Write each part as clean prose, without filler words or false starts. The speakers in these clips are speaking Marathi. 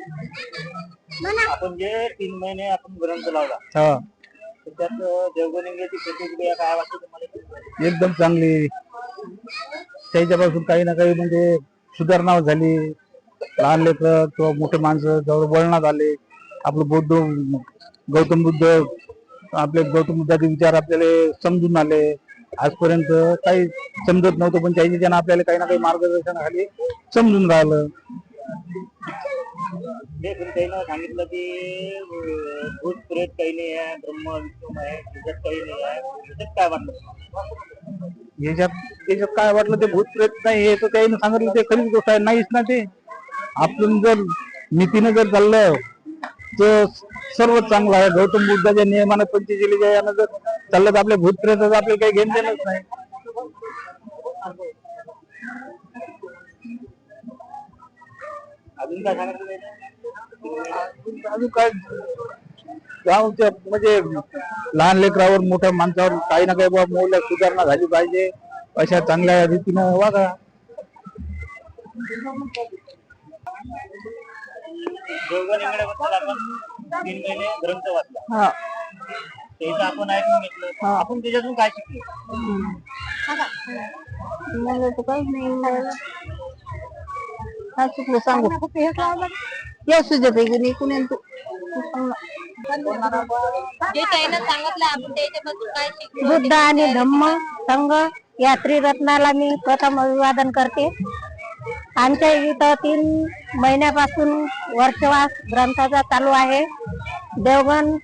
आपण जे 3 महिने आपण ग्रंथ लावला हा त्यात देवगणिंगेची प्रतिक्रिया काय वाटते तुम्हाला? एकदम चांगली. त्याच्यापासून काही ना काही म्हणजे सुधारणा झाली. लहान लेकर किंवा मोठे माणसं जवळ वळणात आले. आपलं गौतम बुद्धाचे विचार आपल्याला समजून आले. आजपर्यंत काही समजत नव्हतं पण त्याच्यानं आपल्याला काही ना काही मार्गदर्शनाखाली समजून राहिलं. त्यानं सांगितलं की भूत प्रेत काही नाही आहे, ब्रह्म विष्णू आहे, त्याच्यात काही नाही आहे. त्याच्यात काय वाटलं? याच्यात काय वाटलं ते भूत प्रेत नाही हे तर त्याने सांगितलं ते खरीच गोष्ट आहे. नाहीच ना ते. आपण जर नीतीनं जर चाललं तर सर्व चांगलं आहे. गौतम बुद्धाच्या नियमानं पंचशीलीच्या यानं जर चाललं तर आपल्या भूत प्रेताचं आपल्याला काही घेणं देणंच नाही. अजून काय सांगितलं? अजून काय गावच्या म्हणजे लहान लेकरावर मोठ्या माणसावर काही ना काही बाबा मौल्य सुधारणा झाली पाहिजे अशा चांगल्या रीतीनं वागा. देवगणिंगेबद्दल आपण 3 महिने ग्रंथ वाचला. त्याचं आपण ऐकून घेतलं. आपण त्याच्यातून काय शिकलो? मला तर काहीच नाही. काय शिकलो सांगू? या सुजाताई नाही कुणी तू बुद्ध आणि धम्म संघ या त्रिरत्नाला मी प्रथम अभिवादन करते. आमच्या इथं 3 महिन्यापासून वर्षवास ग्रंथाचा चालू आहे. देवगण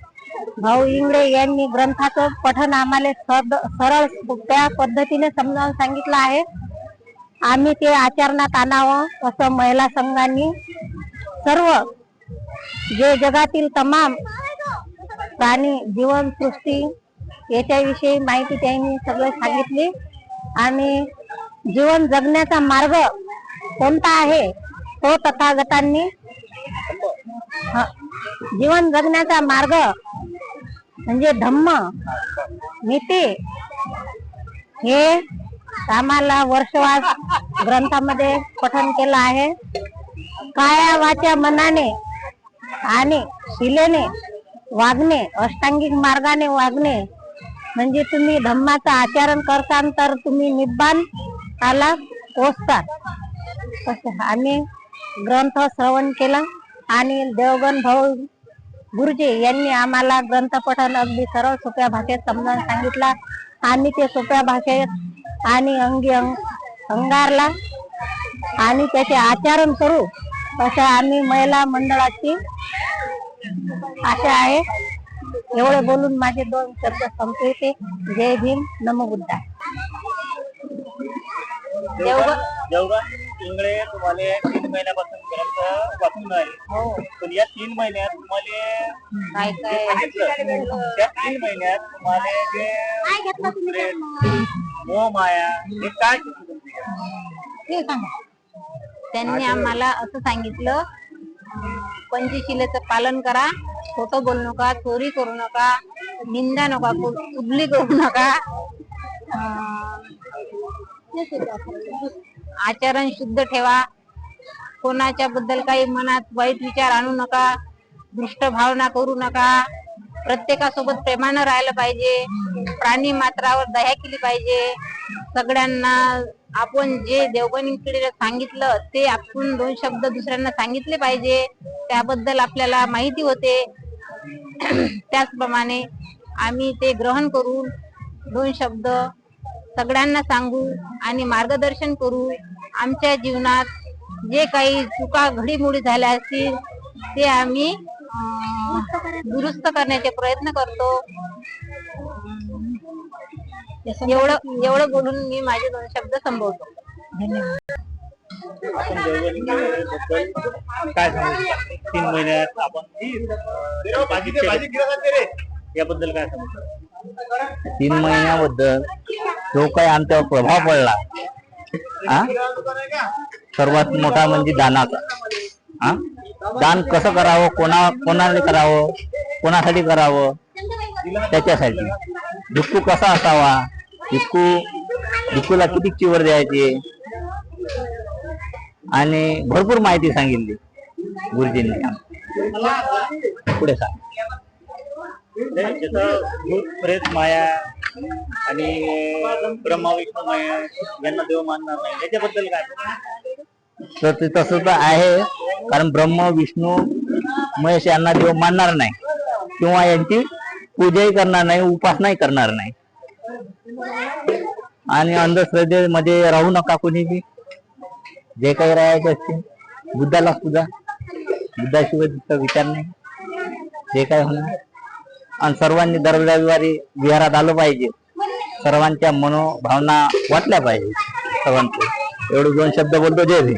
भाऊ इंगळे यांनी ग्रंथाचं पठण आम्हाला सरळ सोप्या पद्धतीने समजावून सांगितलं आहे. आम्ही ते आचरणात आणावं असं महिला संघांनी सर्व जे जगातील तमाम प्राणी जीवनसृष्टी याच्याविषयी माहिती त्यांनी सगळं सांगितली. आणि जीवन जगण्याचा मार्ग कोणता आहे तो तथागतांनी जीवन जगण्याचा मार्ग म्हणजे धम्म नीती हे आम्हाला वर्षवास ग्रंथामध्ये पठन केलं आहे. काया वाच्या मनाने आणि शिलेने वागणे, अष्टांगिक मार्गाने वागणे म्हणजे तुम्ही धम्माचं आचरण करताल तर तुम्ही निब्बाणाला पोचतात. आम्ही ग्रंथ श्रवण केलं आणि देवगण भाऊ गुरुजी यांनी आम्हाला ग्रंथ पठण अगदी सरळ सोप्या भाषेत समजावून सांगितलं. आम्ही ते सोप्या भाषेत आणि अंगारला आणि त्याचे आचरण करू असं आम्ही महिला मंडळाची आशा आहे. एवढे बोलून माझे 2 शब्द संपवते. जय भीम, नमो बुद्धाय. देवगण इंगळे तुम्हाला 3 महिन्यापासून ग्रंथ वाचून राहिले. पण या 3 महिन्यात तुम्हाला काय त्या 3 महिन्यात तुम्हाला जे मोह माया हे काय ते सांगा. त्यांनी आम्हाला असं सांगितलं, पंचशिलेचं पालन करा, खोटं बोलू नका, चोरी करू नका, निंदा नका, चुगली करू नका, आचरण शुद्ध ठेवा, कोणाच्या बद्दल काही मनात वाईट विचार आणू नका, दुष्ट भावना करू नका, प्रत्येकासोबत प्रेमानं राहिलं पाहिजे, प्राणी मात्रावर दया केली पाहिजे. सगळ्यांना आपण जे देवगणीकडे सांगितलं ते आपण 2 शब्द दुसऱ्यांना सांगितले पाहिजे. त्याबद्दल आपल्याला माहिती होते. त्याचप्रमाणे आम्ही ते ग्रहण करून 2 शब्द सगळ्यांना सांगू आणि मार्गदर्शन करू. आमच्या जीवनात जे काही चुका घडीमोडी झाल्या असतील ते आम्ही दुरुस्त करण्याचे प्रयत्न करतो. एवढं बोलून मी माझे 2 शब्द संपवतो. धन्यवाद. आपण देवगणिंगेबद्दल काय सांगू? 3 महिन्यात आपण याबद्दल काय सांगू? 3 महिन्याबद्दल जो काही आमच्यावर प्रभाव पडला सर्वात मोठा म्हणजे दानाचा. दान कसं करावं, कोणाने करावं, कोणासाठी करावं, त्याच्यासाठी भिक्खू कसा असावा, भिक्खूला किती चिवर द्यायची आणि भरपूर माहिती सांगितली. गुरुजींनी पुढे सांग. जसं भूत प्रेत माया आणि ब्रह्मा विष्णू माया यांना देव मानणार नाही, याच्याबद्दल काय? तर ते तसं तर आहे, कारण ब्रह्म विष्णू महेश यांना देव मानणार नाही किंवा यांची पूजाही करणार नाही, उपासनाही करणार नाही. आणि अंधश्रद्धेमध्ये राहू नका कोणी बी. जे काही राहायचे असते बुद्धालाच पूजा, बुद्धाशिवाय तिचा विचार नाही जे काय होणार. आणि सर्वांनी दर रविवारी विहारात आलं पाहिजे, सर्वांच्या मनोभावना वाटल्या पाहिजे सर्वांचे. एवढे 2 शब्द बोलतो. जय भीम.